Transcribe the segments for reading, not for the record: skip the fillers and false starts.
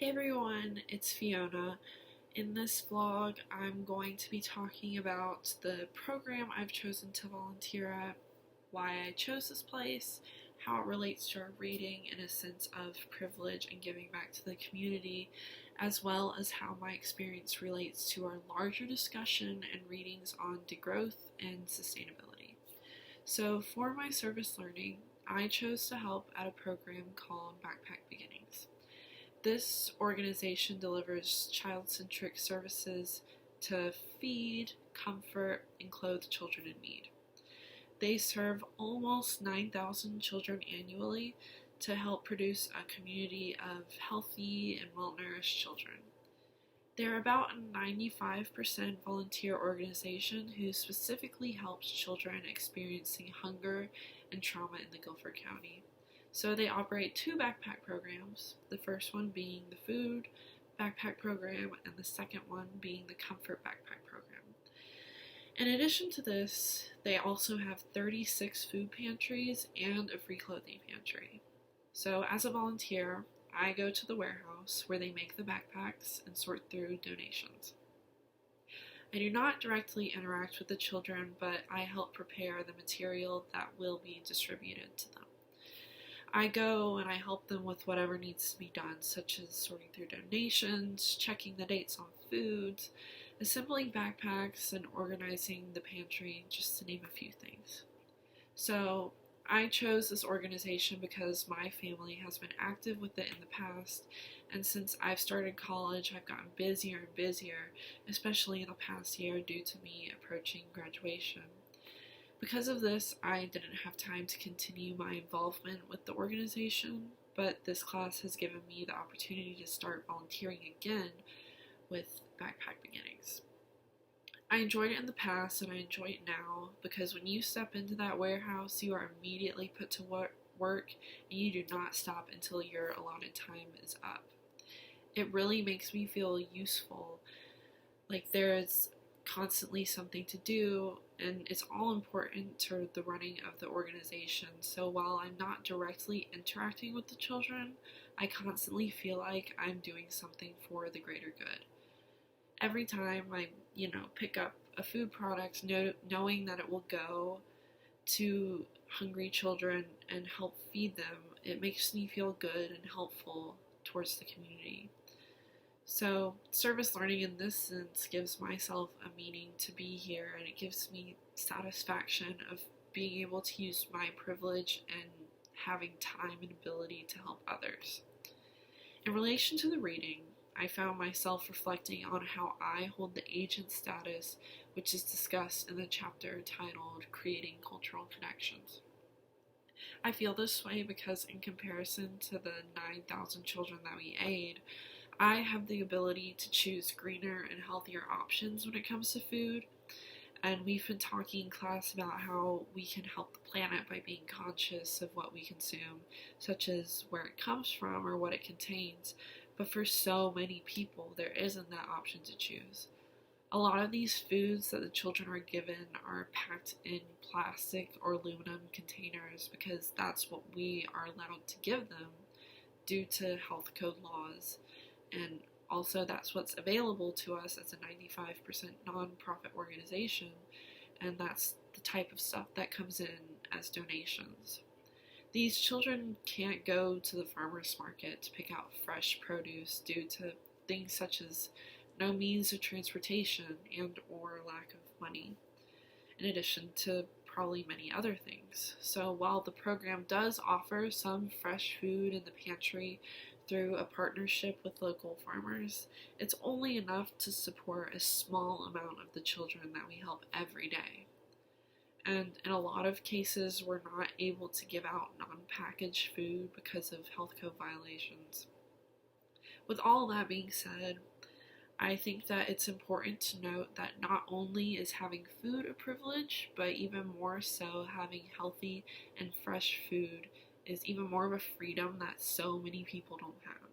Hey everyone, it's Fiona. In this vlog, I'm going to be talking about the program I've chosen to volunteer at, why I chose this place, how it relates to our reading in a sense of privilege and giving back to the community, as well as how my experience relates to our larger discussion and readings on degrowth and sustainability. So for my service learning, I chose to help at a program called Backpack Beginnings. This organization delivers child-centric services to feed, comfort, and clothe children in need. They serve almost 9,000 children annually to help produce a community of healthy and well-nourished children. They're about a 95% volunteer organization who specifically helps children experiencing hunger and trauma in the Guilford County. So they operate two backpack programs, the first one being the food backpack program and the second one being the comfort backpack program. In addition to this, they also have 36 food pantries and a free clothing pantry. So as a volunteer, I go to the warehouse where they make the backpacks and sort through donations. I do not directly interact with the children, but I help prepare the material that will be distributed to them. I go and I help them with whatever needs to be done, such as sorting through donations, checking the dates on foods, assembling backpacks, and organizing the pantry, just to name a few things. So I chose this organization because my family has been active with it in the past, and since I've started college, I've gotten busier and busier, especially in the past year due to me approaching graduation. Because of this, I didn't have time to continue my involvement with the organization, but this class has given me the opportunity to start volunteering again with Backpack Beginnings. I enjoyed it in the past and I enjoy it now because when you step into that warehouse, you are immediately put to work and you do not stop until your allotted time is up. It really makes me feel useful, like there is constantly something to do, and it's all important to the running of the organization. So while I'm not directly interacting with the children, I constantly feel like I'm doing something for the greater good. Every time I, pick up a food product, knowing that it will go to hungry children and help feed them, it makes me feel good and helpful towards the community. So service learning in this sense gives myself a meaning to be here, and it gives me satisfaction of being able to use my privilege and having time and ability to help others. In relation to the reading, I found myself reflecting on how I hold the agent status, which is discussed in the chapter titled Creating Cultural Connections. I feel this way because in comparison to the 9,000 children that we aid, I have the ability to choose greener and healthier options when it comes to food, and we've been talking in class about how we can help the planet by being conscious of what we consume, such as where it comes from or what it contains, but for so many people there isn't that option to choose. A lot of these foods that the children are given are packed in plastic or aluminum containers because that's what we are allowed to give them due to health code laws. And also that's what's available to us as a 95% non-profit organization, and that's the type of stuff that comes in as donations. These children can't go to the farmer's market to pick out fresh produce due to things such as no means of transportation and or lack of money, in addition to probably many other things. So while the program does offer some fresh food in the pantry through a partnership with local farmers, it's only enough to support a small amount of the children that we help every day. And in a lot of cases, we're not able to give out non-packaged food because of health code violations. With all that being said, I think that it's important to note that not only is having food a privilege, but even more so having healthy and fresh food is even more of a freedom that so many people don't have.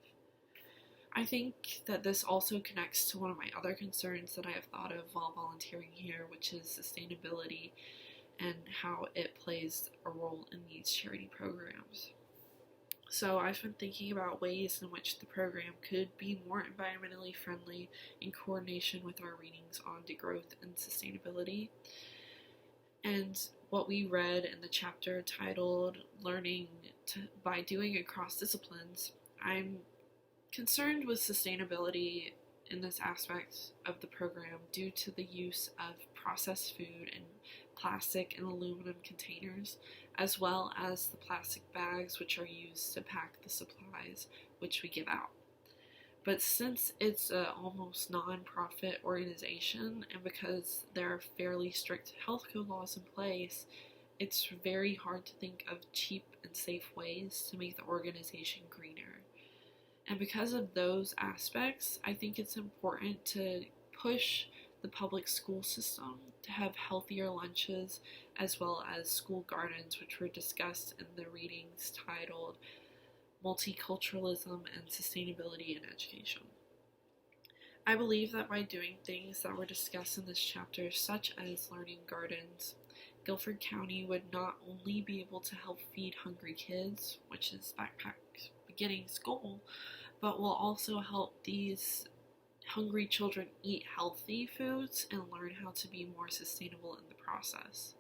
I think that this also connects to one of my other concerns that I have thought of while volunteering here, which is sustainability and how it plays a role in these charity programs. So I've been thinking about ways in which the program could be more environmentally friendly in coordination with our readings on degrowth and sustainability. And what we read in the chapter titled Learning by Doing Across Disciplines, I'm concerned with sustainability in this aspect of the program due to the use of processed food in plastic and aluminum containers, as well as the plastic bags which are used to pack the supplies which we give out. But since it's an almost non-profit organization, and because there are fairly strict health code laws in place, it's very hard to think of cheap and safe ways to make the organization greener. And because of those aspects, I think it's important to push the public school system to have healthier lunches as well as school gardens, which were discussed in the readings titled Multiculturalism and Sustainability in Education. I believe that by doing things that were discussed in this chapter, such as learning gardens, Guilford County would not only be able to help feed hungry kids, which is Backpack Beginning's goal, but will also help these hungry children eat healthy foods and learn how to be more sustainable in the process.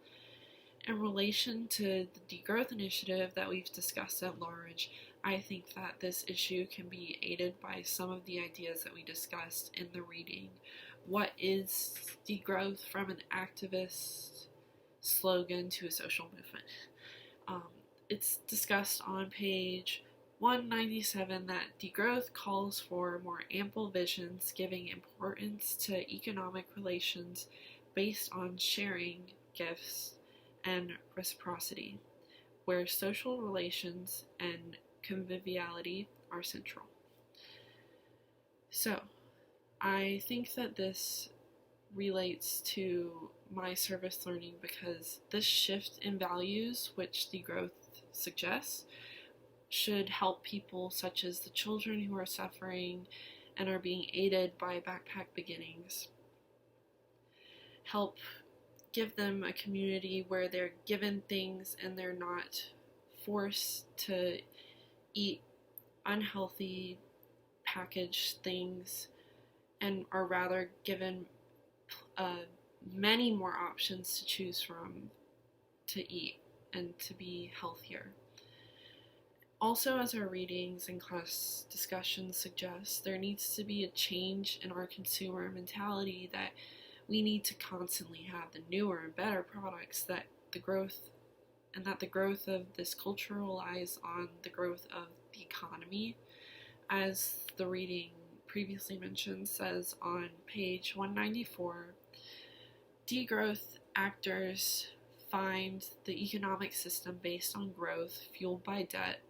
In relation to the degrowth initiative that we've discussed at large, I think that this issue can be aided by some of the ideas that we discussed in the reading. What is degrowth from an activist slogan to a social movement? It's discussed on page 197 that degrowth calls for more ample visions giving importance to economic relations based on sharing, gifts, and reciprocity, where social relations and conviviality are central. So, I think that this relates to my service learning because this shift in values, which degrowth suggests, should help people such as the children who are suffering and are being aided by Backpack Beginnings. Help give them a community where they're given things and they're not forced to eat unhealthy packaged things and are rather given many more options to choose from to eat and to be healthier. Also, as our readings and class discussions suggest, there needs to be a change in our consumer mentality that we need to constantly have the newer and better products that the growth of this culture relies on the growth of the economy. As the reading previously mentioned says on page 194, degrowth actors find the economic system based on growth fueled by debt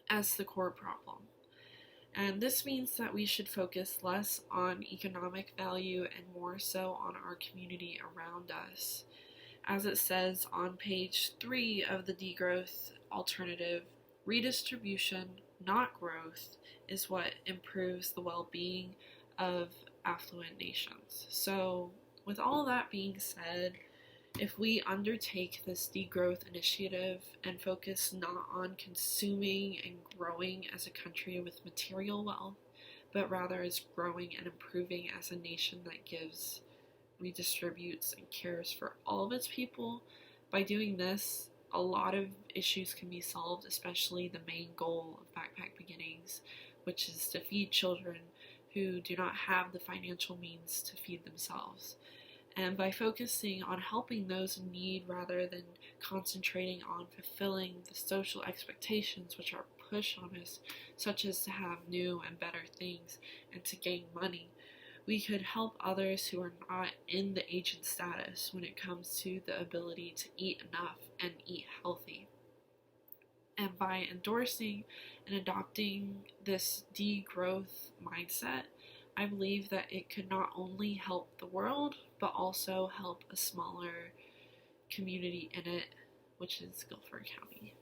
as the core problem. And this means that we should focus less on economic value and more so on our community around us. As it says on page 3 of the degrowth alternative, redistribution, not growth, is what improves the well-being of affluent nations. So, with all that being said, if we undertake this degrowth initiative and focus not on consuming and growing as a country with material wealth, but rather as growing and improving as a nation that gives, redistributes, and cares for all of its people, by doing this, a lot of issues can be solved, especially the main goal of Backpack Beginnings, which is to feed children who do not have the financial means to feed themselves. And by focusing on helping those in need rather than concentrating on fulfilling the social expectations which are pushed on us, such as to have new and better things and to gain money, we could help others who are not in the agent status when it comes to the ability to eat enough and eat healthy. And by endorsing and adopting this degrowth mindset, I believe that it could not only help the world, but also help a smaller community in it, which is Guilford County.